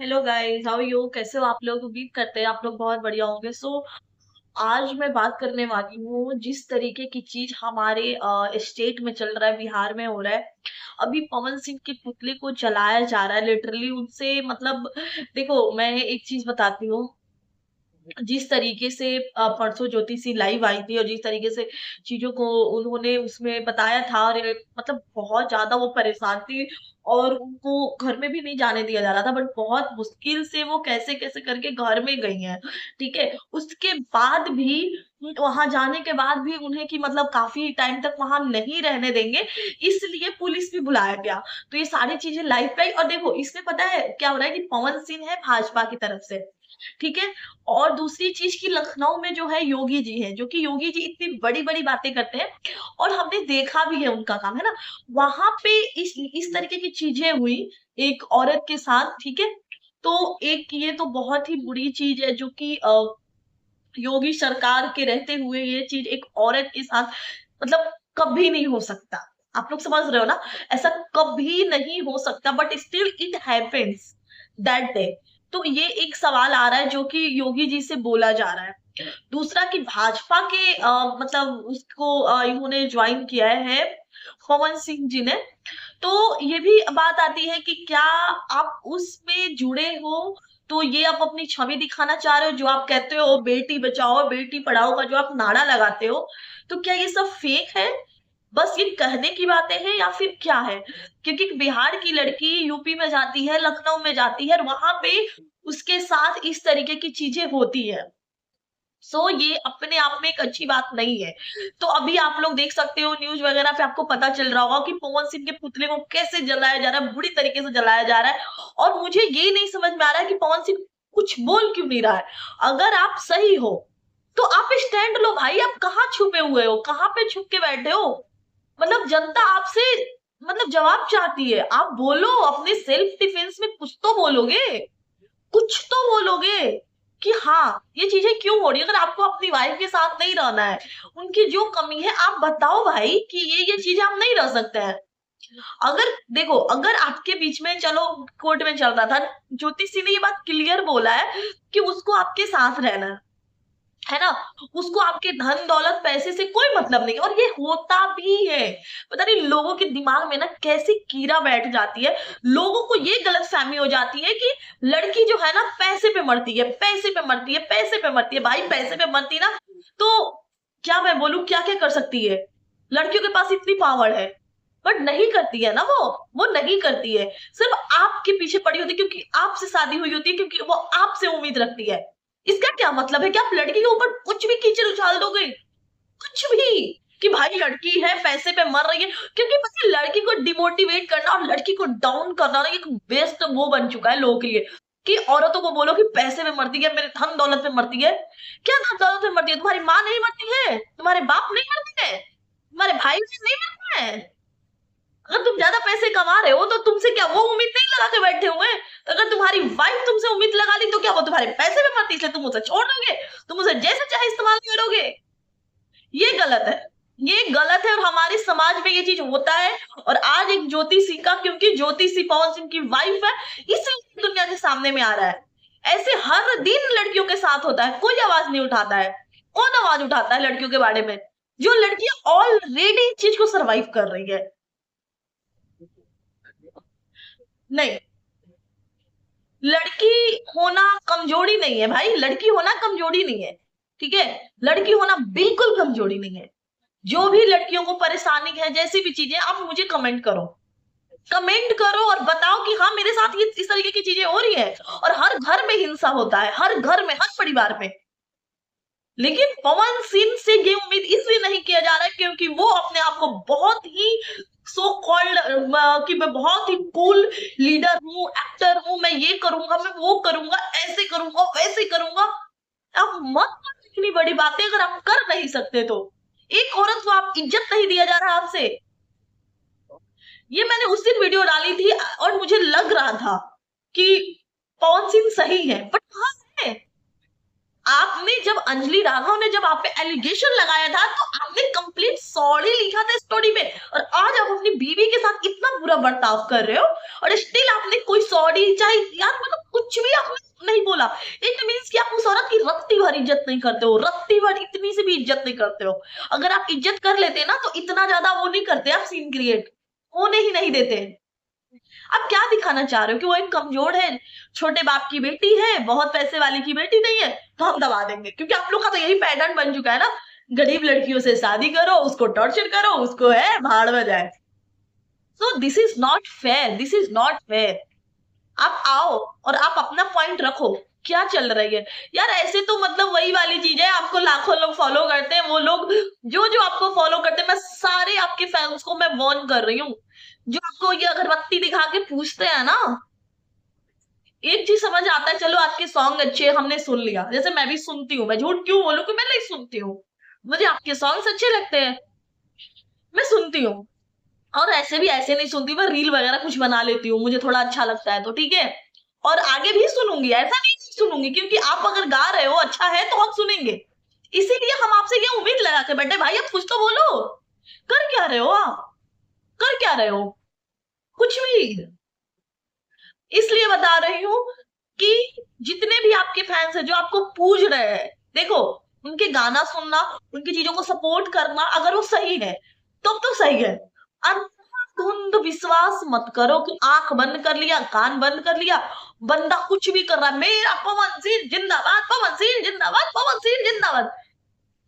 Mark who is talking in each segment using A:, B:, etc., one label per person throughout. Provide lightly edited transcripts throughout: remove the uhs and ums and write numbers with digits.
A: Hello guys, how you? कैसे हो आप लोग? उम्मीद करते हैं आप लोग बहुत बढ़िया होंगे। आज मैं बात करने वाली हूँ जिस तरीके की चीज हमारे स्टेट में चल रहा है, बिहार में हो रहा है। अभी पवन सिंह के पुतले को जलाया जा रहा है, लिटरली उनसे मतलब। देखो, मैं एक चीज बताती हूँ। जिस तरीके से परसों ज्योति सी लाइव आई थी और जिस तरीके से चीजों को उन्होंने उसमें बताया था, और मतलब बहुत ज्यादा वो परेशान थी। और उनको घर में भी नहीं जाने दिया जा रहा था, बट बहुत मुश्किल से वो कैसे कैसे करके घर में गई हैं। ठीक है, उसके बाद भी वहां जाने के बाद भी उन्हें कि मतलब काफी टाइम तक वहां नहीं रहने देंगे, इसलिए पुलिस भी बुलाया गया। तो ये सारी चीजें लाइव पे आई। और देखो, इसमें पता है क्या हो रहा है कि पवन सिंह है भाजपा की तरफ से। ठीक है। और दूसरी चीज की लखनऊ में जो है योगी जी है, जो कि योगी जी इतनी बड़ी बड़ी बातें करते हैं और हमने देखा भी है उनका काम, है ना। वहां पे इस तरीके की चीजें हुई एक औरत के साथ। ठीक है। तो एक ये तो बहुत ही बुरी चीज है जो कि योगी सरकार के रहते हुए ये चीज एक औरत के साथ मतलब कभी नहीं हो सकता। आप लोग समझ रहे हो ना? ऐसा कभी नहीं हो सकता, but still it happens that day. तो ये एक सवाल आ रहा है जो कि योगी जी से बोला जा रहा है। दूसरा कि भाजपा के मतलब उसको इन्होंने ज्वाइन किया है पवन सिंह जी ने। तो ये भी बात आती है कि क्या आप उसमें जुड़े हो? तो ये आप अपनी छवि दिखाना चाह रहे हो, जो आप कहते हो बेटी बचाओ बेटी पढ़ाओ का जो आप नारा लगाते हो। तो क्या ये सब फेक है? बस ये कहने की बातें हैं या फिर क्या है? क्योंकि बिहार की लड़की यूपी में जाती है, लखनऊ में जाती है और वहां पे उसके साथ इस तरीके की चीजें होती है। ये अपने आप में एक अच्छी बात नहीं है। तो अभी आप लोग देख सकते हो न्यूज वगैरह पे, आपको पता चल रहा होगा कि पवन सिंह के पुतले को कैसे जलाया जा रहा है, बुरी तरीके से जलाया जा रहा है। और मुझे ये नहीं समझ में आ रहा है कि पवन सिंह कुछ बोल क्यों नहीं रहा है। अगर आप सही हो तो आप स्टैंड लो भाई, आप कहाँ छुपे हुए हो, कहाँ पे छुप के बैठे हो? मतलब जनता आपसे मतलब जवाब चाहती है, आप बोलो, अपने सेल्फ डिफेंस में कुछ तो बोलोगे, कुछ तो बोलोगे कि हाँ ये चीजें क्यों हो रही है। अगर आपको अपनी वाइफ के साथ नहीं रहना है, उनकी जो कमी है आप बताओ भाई कि ये चीजें आप नहीं रह सकते हैं। अगर देखो, अगर आपके बीच में चलो कोर्ट में चल रहा था, ज्योति सिंह ने ये बात क्लियर बोला है कि उसको आपके साथ रहना है ना। उसको आपके धन दौलत पैसे से कोई मतलब नहीं, और ये होता भी है। पता नहीं लोगों के दिमाग में ना कैसी कीड़ा बैठ जाती है। लोगों को ये गलतफहमी हो जाती है कि लड़की जो है ना पैसे पे मरती है, पैसे पे मरती है, पैसे पे मरती है। भाई पैसे पे मरती ना तो क्या मैं बोलूं, क्या क्या कर सकती है? लड़कियों के पास इतनी पावर है, बट नहीं करती है ना वो नहीं करती है। सिर्फ आपके पीछे पड़ी होती है, क्योंकि आपसे शादी हुई होती है, क्योंकि वो आपसे उम्मीद रखती है। इसका क्या मतलब है कि आप लड़की के ऊपर कुछ भी कीचड़ उछाल दोगे? कुछ भी, कि भाई लड़की है पैसे पे मर रही है। क्योंकि पता है, लड़की को डिमोटिवेट करना और लड़की को डाउन करना ना एक बेस्ट वो बन चुका है लोगों के लिए। कि औरतों को बोलो कि पैसे में मरती है, मेरे धन दौलत में मरती है। क्या धन दौलत में मरती है? तुम्हारी माँ नहीं मरती है? तुम्हारे बाप नहीं मरते हैं? तुम्हारे भाई नहीं मरते हैं? अगर तुम ज्यादा पैसे कमा रहे हो तो तुमसे क्या वो उम्मीद नहीं लगा के बैठे हुए? तो अगर तुम्हारी वाइफ तुमसे उम्मीद लगा ली तो क्या वो तुम्हारे पैसे में मरती, इसलिए तुम उसे छोड़ दोगे? तुम उसे जैसे चाहे इस्तेमाल करोगे? ये गलत है। ये गलत है और हमारे समाज में ये चीज होता है। और आज एक ज्योति सिंह का, क्योंकि ज्योति सिंह पवन सिंह की वाइफ है, इसलिए दुनिया के सामने में आ रहा है। ऐसे हर दिन लड़कियों के साथ होता है, कोई आवाज नहीं उठाता है। कौन आवाज उठाता है लड़कियों के बारे में? जो लड़कियां ऑलरेडी इस चीज को सरवाइव कर रही है। नहीं, लड़की होना कमजोरी नहीं है भाई, लड़की होना कमजोरी नहीं है। ठीक है, लड़की होना बिल्कुल कमजोरी नहीं है। जो भी लड़कियों को परेशानी है, जैसी भी चीजें, आप मुझे कमेंट करो, कमेंट करो और बताओ कि हाँ मेरे साथ ये इस तरीके की चीजें हो रही है। और हर घर में हिंसा होता है, हर घर में, हर परिवार में। लेकिन पवन सिंह से ये उम्मीद इसलिए नहीं किया जा रहा है क्योंकि वो अपने आप को बहुत ही सो कॉल्ड कि मैं बहुत ही कूल लीडर हूँ, एक्टर हूँ, मैं ये करूंगा, मैं वो करूंगा, ऐसे करूंगा, वैसे करूंगा। आप मत करो इतनी बड़ी बातें अगर आप कर नहीं सकते तो। एक औरत को आप इज्जत नहीं दिया जा रहा आपसे। ये मैंने उस दिन वीडियो डाली थी और मुझे लग रहा था कि पवन सिंह सही है, बट कहाँ है? आपने जब अंजलि राघव ने जब आप पे एलिगेशन लगाया था तो आपने कंप्लीट सॉरी लिखा था स्टोरी में, और आज आप अपनी बीवी के साथ इतना बुरा बर्ताव कर रहे हो और स्टिल आपने कोई सॉरी चाहे यार मतलब कुछ कुछ भी आपने नहीं बोला, इट मीन्स कि आप उस औरत की रत्ती भर इज्जत नहीं करते हो, रत्ती भर इतनी से भी इज्जत नहीं करते हो। अगर आप इज्जत कर लेते ना तो इतना ज्यादा वो नहीं करते, आप सीन क्रिएट होने ही नहीं देते। आप क्या दिखाना चाह रहे हो कि वो एक कमजोर है, छोटे बाप की बेटी है, बहुत पैसे वाली की बेटी नहीं है, तो हम दबा देंगे, क्योंकि आप लोग का तो यही पैटर्न बन चुका है ना, गरीब लड़कियों से शादी करो, उसको टॉर्चर करो, उसको है भाड़ में जाए। So this is not fair, this is not fair. आप आओ और आप अपना पॉइंट रखो, क्या चल रही है यार। ऐसे तो मतलब वही वाली चीज है, आपको लाखों लोग फॉलो करते हैं, वो लोग जो जो आपको फॉलो करते हैं, मैं सारे आपके फैंस को मैं वार्न कर रही हूँ, जो आपको ये अगरबत्ती दिखा के पूछते हैं ना, एक चीज समझ आता है, चलो आपके सॉन्ग अच्छे हमने सुन लिया, जैसे मैं भी सुनती हूँ, मैं झूठ क्यों बोलूं कि मैं नहीं सुनती हूँ, मुझे आपके सॉन्ग्स अच्छे लगते हैं, मैं सुनती हूँ। और ऐसे भी ऐसे नहीं सुनती, मैं रील वगैरह कुछ बना लेती हूँ, मुझे थोड़ा अच्छा लगता है तो ठीक है, और आगे भी सुनूंगी, ऐसा नहीं सुनूंगी, क्योंकि आप अगर गा रहे हो अच्छा है तो हम सुनेंगे। इसीलिए हम आपसे ये उम्मीद लगा के बैठे, भाई आप कुछ तो बोलो, कर क्या रहे हो आप, कर क्या रहे हो, कुछ भी। इसलिए बता रही हूँ कि जितने भी आपके फैंस हैं जो आपको पूज रहे हैं, देखो उनके गाना सुनना, उनकी चीजों को सपोर्ट करना, अगर वो सही है तो सही है। अंधाधुंध विश्वास मत करो कि आंख बंद कर लिया, कान बंद कर लिया, बंदा कुछ भी कर रहा है, मेरा पवन सिंह जिंदाबाद, पवन सिंह जिंदाबाद, पवन सिंह जिंदाबाद।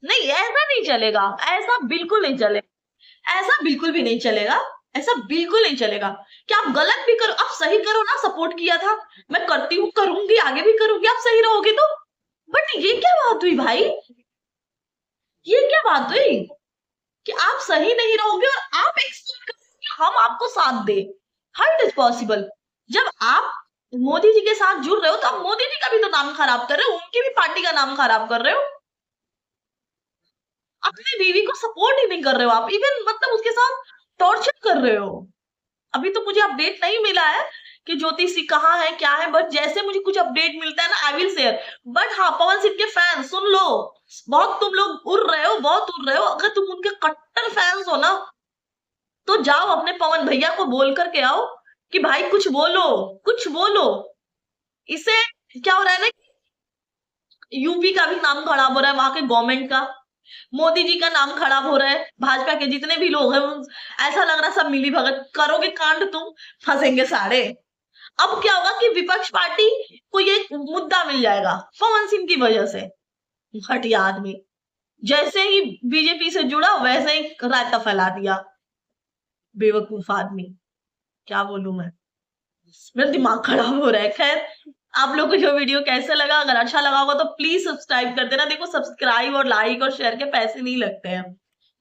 A: नहीं, ऐसा नहीं चलेगा, ऐसा बिल्कुल नहीं चलेगा, ऐसा बिल्कुल भी नहीं चलेगा, ऐसा बिल्कुल नहीं चलेगा। क्या आप गलत भी करो, आप सही करो ना, सपोर्ट किया था, मैं करती हूँ, करूंगी, आगे भी करूंगी, आप सही रहोगे तो। बट ये क्या बात हुई भाई, ये क्या बात हुई कि आप सही नहीं रहोगे और आप एक्सपेक्ट करोगे कि हम आपको साथ दे। How it is possible? जब आप मोदी जी के साथ जुड़ रहे हो तो आप मोदी जी का भी तो नाम खराब कर रहे हो, उनकी भी पार्टी का नाम खराब कर रहे हो, अपनी बीवी को सपोर्ट ही नहीं कर रहे हो आप, इवन मतलब उसके साथ टॉर्चर कर रहे हो। अभी तो मुझे अपडेट नहीं मिला है कि ज्योति सिंह कहाँ है क्या है, बट जैसे मुझे कुछ अपडेट मिलता है ना आई विल शेयर। बट हाँ, पवन सिंह के फैन सुन लो, बहुत तुम लोग उड़ रहे हो, बहुत उड़ रहे हो, अगर तुम उनके कट्टर फैंस हो ना तो जाओ अपने पवन भैया को बोल करके आओ कि भाई कुछ बोलो, कुछ बोलो। इसे क्या हो रहा है ना, यूपी का भी नाम खराब हो रहा है, वहां के गवर्नमेंट का, मोदी जी का नाम खराब हो रहा है, भाजपा के जितने भी लोग हैं ऐसा लग रहा है सब मिली भगत करोगे, कांड तुम फंसेंगे सारे। अब क्या होगा कि विपक्ष पार्टी को ये मुद्दा मिल जाएगा पवन सिंह की वजह से, घटिया आदमी, जैसे ही बीजेपी से जुड़ा वैसे ही रायता फैला दिया, बेवकूफ आदमी, क्या बोलूं मैं, मेरा दिमाग खराब हो रहा है। खैर, आप लोग को ये वीडियो कैसे लगा, अगर अच्छा लगा होगा तो प्लीज सब्सक्राइब कर देना, देखो सब्सक्राइब और लाइक और शेयर के पैसे नहीं लगते हैं,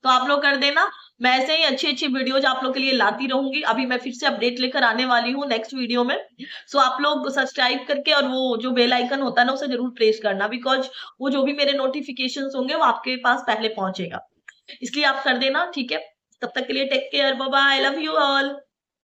A: तो आप लोग कर देना। मैं ऐसे ही अच्छी अच्छी वीडियोज आप लोग के लिए लाती रहूंगी, अभी मैं फिर से अपडेट लेकर आने वाली हूँ नेक्स्ट वीडियो में। सो आप लोग सब्सक्राइब करके और वो जो बेल आइकन होता है ना उसे जरूर प्रेस करना, बिकॉज वो जो भी मेरे नोटिफिकेशन होंगे वो आपके पास पहले पहुंचेगा, इसलिए आप कर देना, ठीक है। तब तक के लिए take care, bye bye, I love you all.